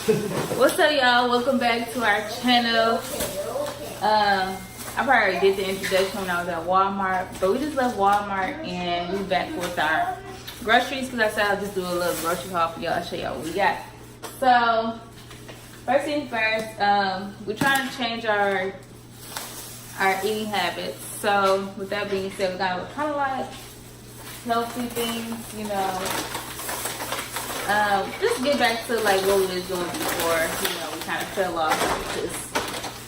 What's up, y'all? Welcome back to our channel. I probably did the introduction when I was at Walmart, but we just left Walmart and we back with our groceries because I said I'll just do a little grocery haul for y'all, show y'all what we got. So first thing first, we're trying to change our eating habits. So with that being said, we got kind of like healthy things, you know. Just get back to like what we was doing before, you know, we kind of fell off because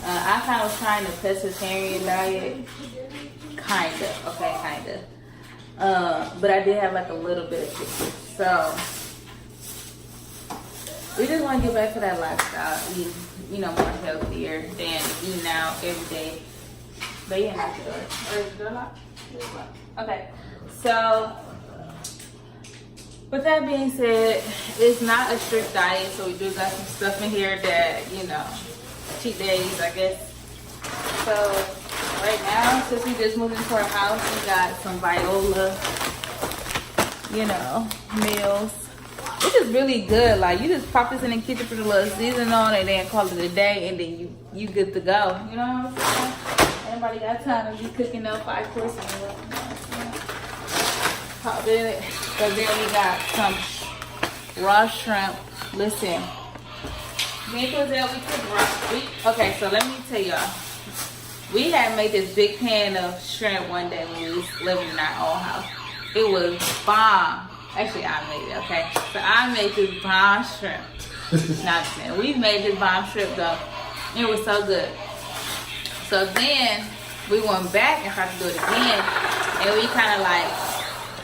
I kind of was trying the pescatarian diet, kinda. But I did have like a little bit of chicken, so we just want to get back to that lifestyle, eat, you know, more healthier than eating out every day. But yeah, not the door. Or is the door locked? Okay, so with that being said, it's not a strict diet, so we do got some stuff in here that, you know, cheat days, I guess. So right now, since we just moved into our house, we got some Viola, you know, meals. It's just really good. Like, you just pop this in the kitchen, put a little seasoning on it, and then call it a day, and then you good to go. You know what I'm saying? Anybody got time to be cooking up 5 courses and what? Pop in it. So then we got some raw shrimp. Listen, me and Cozell, we cook raw. Okay, so let me tell y'all. We had made this big pan of shrimp one day when we was living in our old house. It was bomb. Actually, I made it, okay? So I made this bomb shrimp. Not saying. We made this bomb shrimp though. It was so good. So then we went back and tried to do it again. And we kind of like,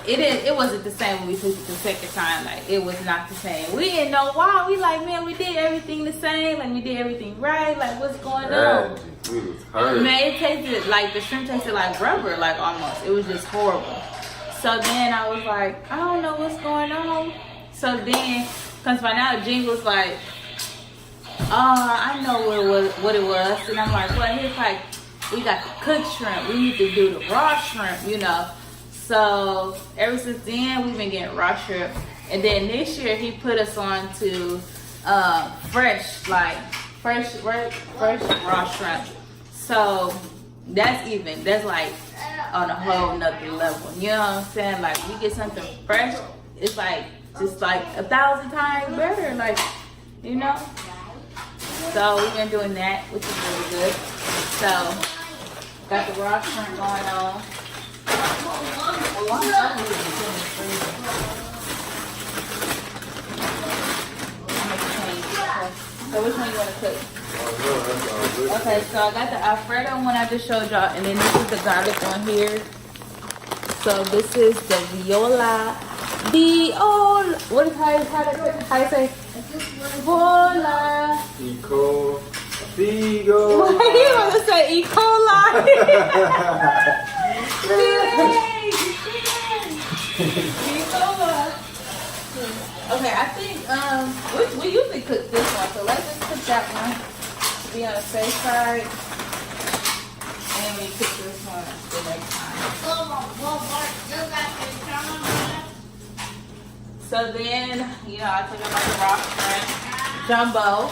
it wasn't the same when we took it the second time. Like, it was not the same. We didn't know why. We like, man, we did everything the same. Like, we did everything right. Like, what's going on? Man, it tasted like, the shrimp tasted like rubber, like almost. It was just horrible. So then I was like, I don't know what's going on. So then, because by now Jean was like, I know what it was. And I'm like, well, here's like, we got the cooked shrimp. We need to do the raw shrimp, you know. So ever since then, we've been getting raw shrimp. And then this year, he put us on to fresh raw shrimp. So that's even. That's like on a whole nother level. You know what I'm saying? Like, we get something fresh, it's like just like 1,000 times better. Like, you know. So we've been doing that, which is really good. So got the raw shrimp going on. So which one you want to cook? Okay, so I got the Alfredo one I just showed y'all, and then this is the garlic one here. So this is the Viola. What is how you say? Viola. Figo. Why do you want to say E. coli? Okay, I think we usually cook this one, so let's just cook that one to be on the safe side, and we cook this one the next time. So then, you know, I took out my raw shrimp, jumbo.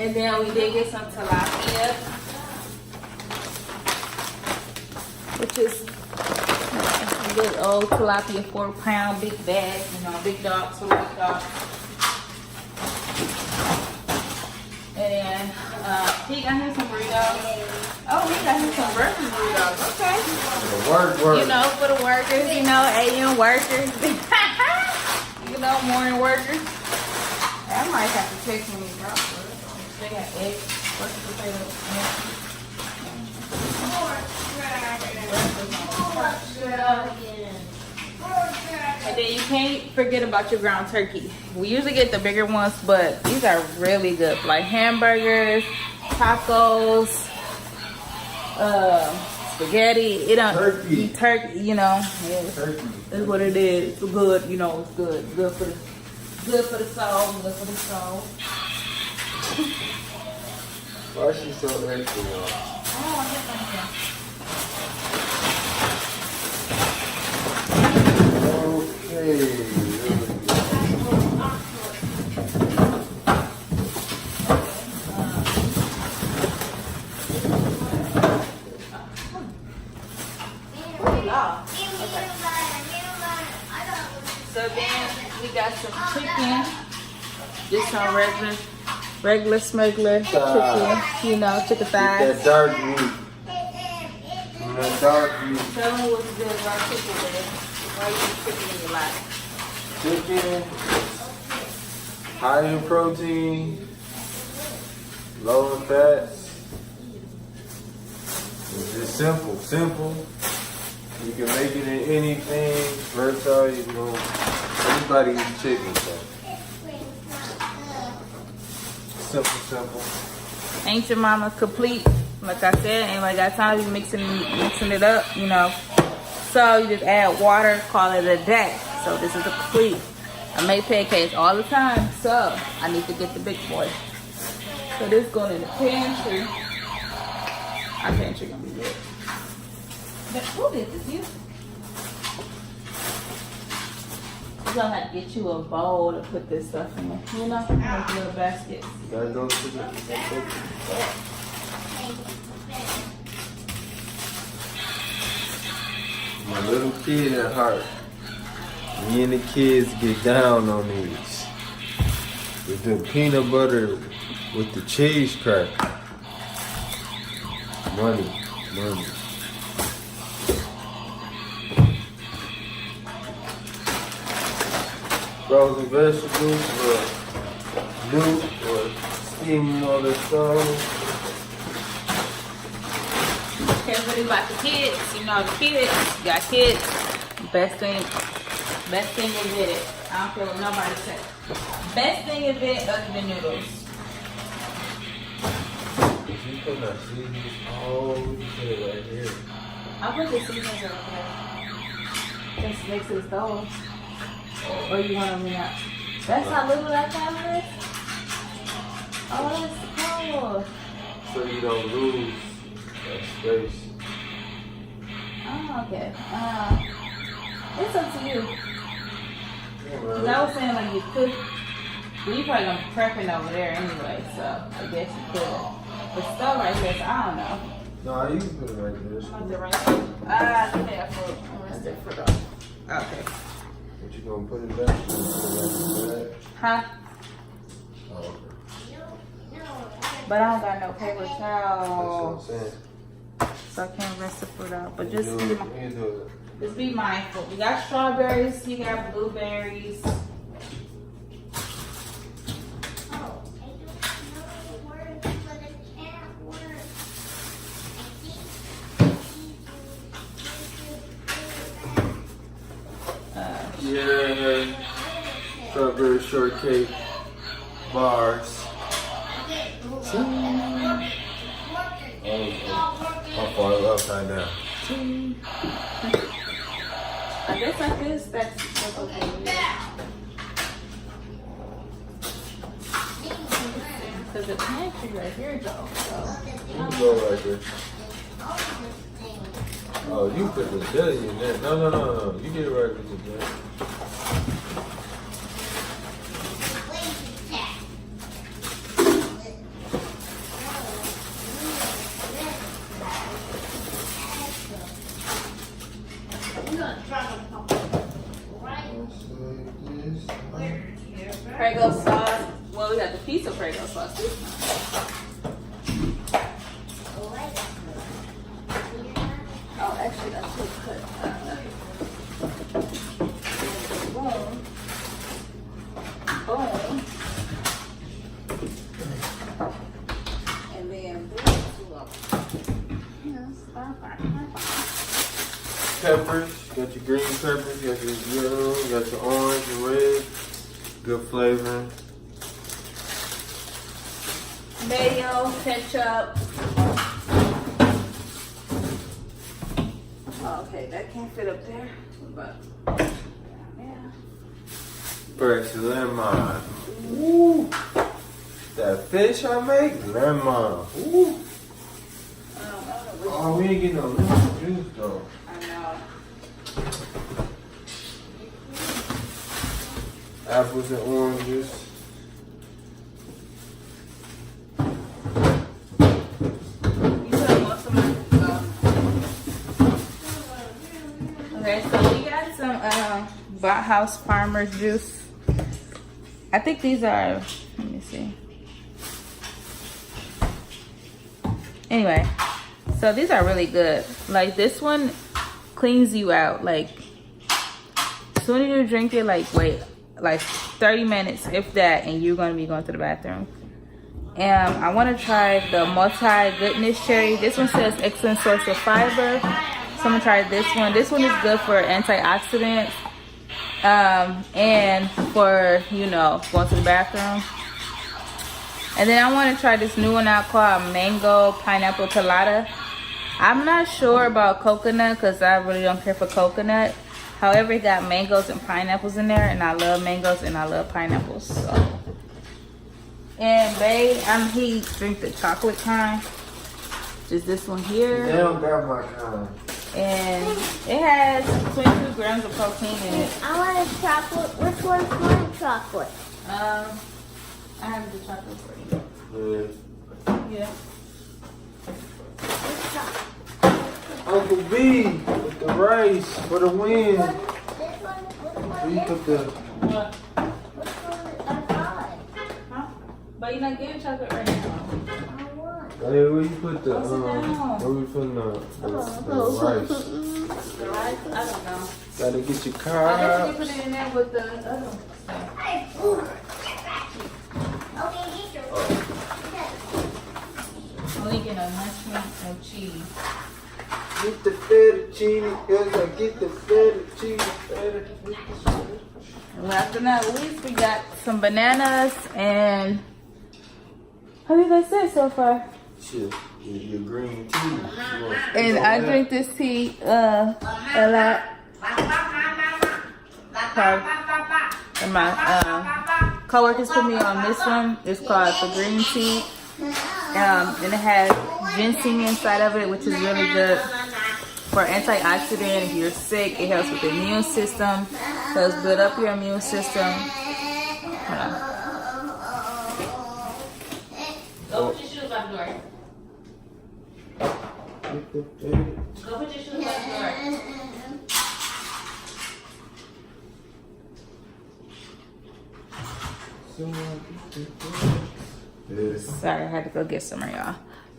And then we did get some tilapia, which is a good old tilapia, 4-pound, big bag, you know, big dog, so big dog. And then he got him some burritos. Oh, he got him some breakfast burritos. Okay. Work. You know, for the workers, you know, AM workers, you know, morning workers. I might have to take some of these out. They got eggs, working potatoes, and then you can't forget about your ground turkey. We usually get the bigger ones, but these are really good. Like hamburgers, tacos, spaghetti. It don't turkey, you know. Yeah, turkey. That's what it is. It's good, you know. It's good. Good for the soul. Good for the soul. Why is she so extra, y'all? Oh, no. Okay. So then we got some chicken. Just some regular smuggler chicken. You know, chicken thighs. That dark meat. That dark meat. Tell me what's good about chicken, man. Why you eat chicken in your life? Chicken, high in protein, low in fats. It's just simple. You can make it in anything, versatile, you know. Everybody eats chicken, so. Simple. Ain't your mama complete? Like I said, anybody got time to be mixing it up, you know. So you just add water, call it a day. So this is a complete. I make pancakes all the time, so I need to get the big boy. So this going in the pantry. Our pantry gonna be good. But who did this? You? We're gonna have to get you a bowl to put this stuff in. You know, like little baskets. Gotta go to the my little kid at heart. Me and the kids get down on these. With the peanut butter with the cheese cracker. Money. Frozen vegetables or new or steam on the stove. Okay, what about the kids? You know, the kids, got kids. Best thing is it. I don't care what nobody says. Best thing is it other than noodles. You put that seasoning all right here. I put the seasonings over there. Just next to the stove. Or you want them out? That's how little that camera is? Oh, that's cool. So you don't lose that space. Oh, okay. It's up to you. Cause I was saying like you could, well, you probably gonna be prepping over there anyway, so I guess you could. But still right here, so I don't know. No, you can put it right there. Put it right there. Yeah, for rest it for the. Okay. But you gonna put it back? Huh? Oh, okay. But I don't got no paper That's towel, what I'm saying. so I can't rinse the fruit out. But You just do be, it. You do it. just be mindful. We got strawberries, you got blueberries. Yeah, strawberry shortcake bars. I'll fall upside down. I guess like this, that's okay. Because the pantry right here, though. So. You can go right there. Oh, you put the jelly in there. No. You get it right with the jelly. Prego sauce. Well, we got the piece of Prego sauce this time. Oh, actually, that's too cut. Boom. And then Peppers, got your green peppers, got your yellow, got your orange and red. Good flavor. mayo, ketchup. Oh, okay, that can't fit up there, but yeah. Fresh lemon. Woo! That fish I make, lemon. Woo! Oh, we ain't getting no lemon juice though. I know. Apples and oranges. You put most of my Bauhaus Farmer's Juice. I think these are, let me see. Anyway, so these are really good. Like this one cleans you out. Like as soon as you drink it, like wait, like 30 minutes, if that, and you're gonna be going to the bathroom. And I want to try the Multi Goodness Cherry. This one says excellent source of fiber. So I'm gonna try this one. This one is good for antioxidants and for, you know, going to the bathroom. And then I want to try this new one out called Mango Pineapple Colada. I'm not sure about coconut because I really don't care for coconut. However, it got mangoes and pineapples in there, and I love mangoes and I love pineapples. So. And babe, he drink the chocolate kind. Just this one here. They don't got my kind. And it has 22 grams of protein in it. I want a chocolate. Which one's my chocolate? I have the chocolate for you. Yeah. Which chocolate? Uncle B with the rice for the win. This one. You put the. What? Which one? I got it. Huh? But you're not getting chocolate right now. I want. Hey, where you put the where we putting the rice? The rice? I don't know. Gotta get your I guess carbs. you put it in there with the other stuff. Hey, okay, get your. Only get no mushroom, no cheese. Get the fettuccine, yes, I get the fettuccine. Last but not least, we got some bananas and how did I say so far? Shit, your green tea. And I drink this tea a lot. And my coworkers put me on this one. It's called the green tea. And it has ginseng inside of it, which is really good for antioxidant. If you're sick, it helps with the immune system. Helps build up your immune system. Hold on. Go put your shoes by the door. Go put your shoes by the door. Sorry, I had to go get some of y'all.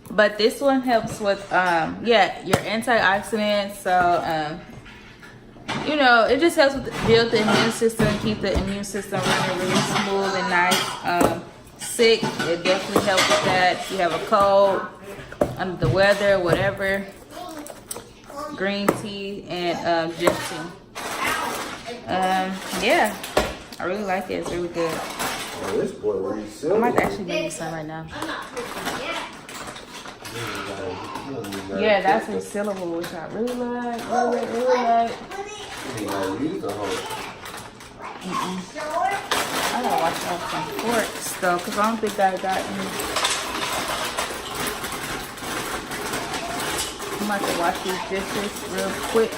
But this one helps with yeah, your antioxidants. So you know, it just helps with build the immune system, keep the immune system running really smooth and nice. Sick, it definitely helps with that. If you have a cold, under the weather, whatever. Green tea and ginseng. Yeah, I really like it. It's really good. Oh, this boy really I silly. might actually make you some right now. I'm not pushing yet. Yeah, that's resealable, which I really like. Really like. I gotta wash off some forks though, because I don't think I got any. I'm about to wash these dishes real quick.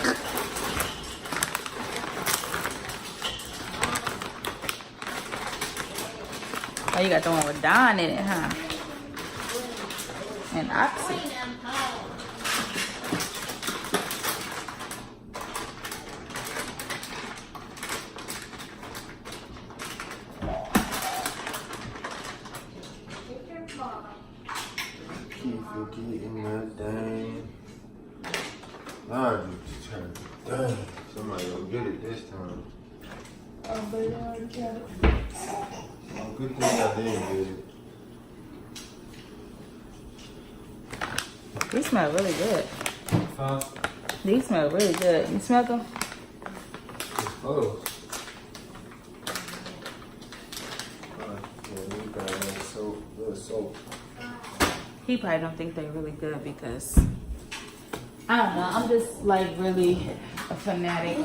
Oh, you got the one with Dawn in it, huh? And Oxy. Keep forgetting that thing. Nah, you just trying to. Dang, somebody gonna get it this time. Oh, but you already got it. Oh, good thing I didn't get it. These smell really good. Huh? These smell really good. You smell them? Oh. Yeah, we got that soap, little soap. He probably don't think they're really good because I don't know. I'm just like really a fanatic